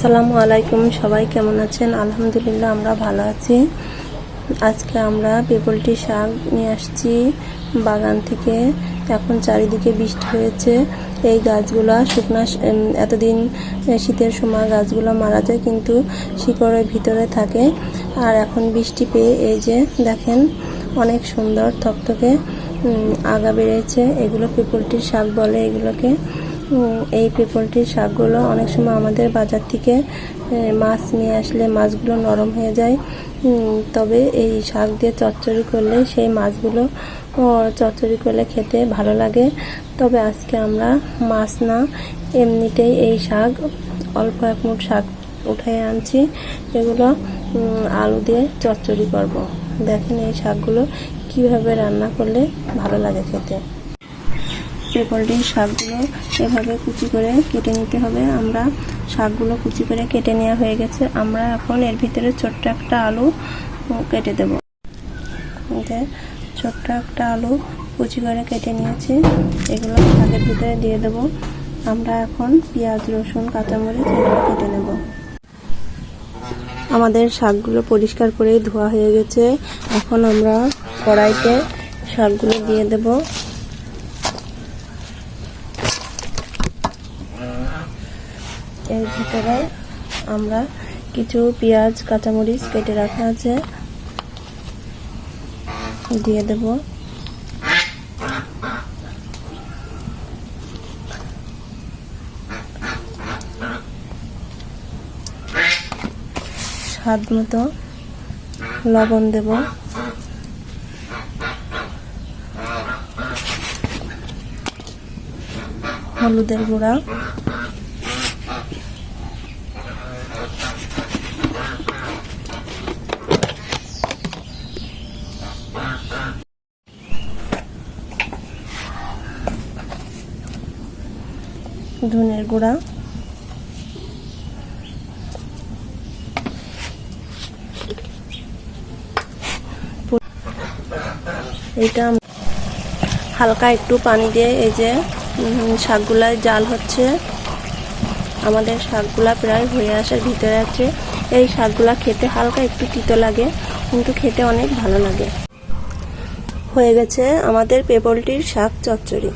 আসসালামু আলাইকুম, সবাই কেমন আছেন? আলহামদুলিল্লাহ আমরা ভালো আছি। আজকে আমরা পেপলটি শাক নিয়ে আসছি বাগান থেকে। এখন চারিদিকে বৃষ্টি হয়েছে। এই গাছগুলো শুকনা, এতদিন শীতের সময় গাছগুলো মারা যায়, কিন্তু শিকড়ের ভিতরে থাকে। আর এখন বৃষ্টি পেয়ে এই যে দেখেন অনেক সুন্দর থকথকে আগা বেড়েছে। এগুলো পেপলটির শাক বলে এগুলোকে। এই পেপলটির শাকগুলো অনেক সময় আমাদের বাজার থেকে মাছ নিয়ে আসলে মাছগুলো নরম হয়ে যায়, তবে এই শাক দিয়ে চচ্চড়ি করলে সেই মাছগুলো চচ্চড়ি করলে খেতে ভালো লাগে। তবে আজকে আমরা মাছ না, এমনিতেই এই শাক অল্প এক মুঠ শাক উঠিয়ে আনছি। এগুলো আলু দিয়ে চচ্চড়ি করব। দেখেন এই শাকগুলো কিভাবে রান্না করলে ভালো লাগে খেতে। পেপলটির শাকগুলো এভাবে কুচি করে কেটে নিতে হবে। আমরা শাকগুলো কুচি করে কেটে নেওয়া হয়ে গেছে। আমরা এখন এর ভিতরে ছোট্ট একটা আলু কেটে দেব। ছোট্ট একটা আলু কুচি করে কেটে নিয়েছি, এগুলো শাকের ভিতরে দিয়ে দেব। আমরা এখন পেঁয়াজ, রসুন, কাঁচামরিচ এগুলো কেটে নেব। আমাদের শাকগুলো পরিষ্কার করে ধোয়া হয়ে গেছে। এখন আমরা কড়াইতে শাকগুলো দিয়ে দেব। এর ভিতরে আমরা কিছু পেঁয়াজ, কাঁচামরিচ কেটে রাখা আছে দিয়ে দেব। স্বাদ মতো লবণ দেব। হলুদের গুঁড়া, ধনের গুঁড়া, এটা হালকা একটু পানি দিয়ে এই যে শাকগুলায় জাল হচ্ছে। আমাদের শাকগুলা প্রায় হয়ে আসার ভিতরে আছে। এই শাকগুলা খেতে হালকা একটু তিতো লাগে, কিন্তু খেতে অনেক ভালো লাগে। হয়ে গেছে আমাদের পেপলটির শাক চচ্চড়ি।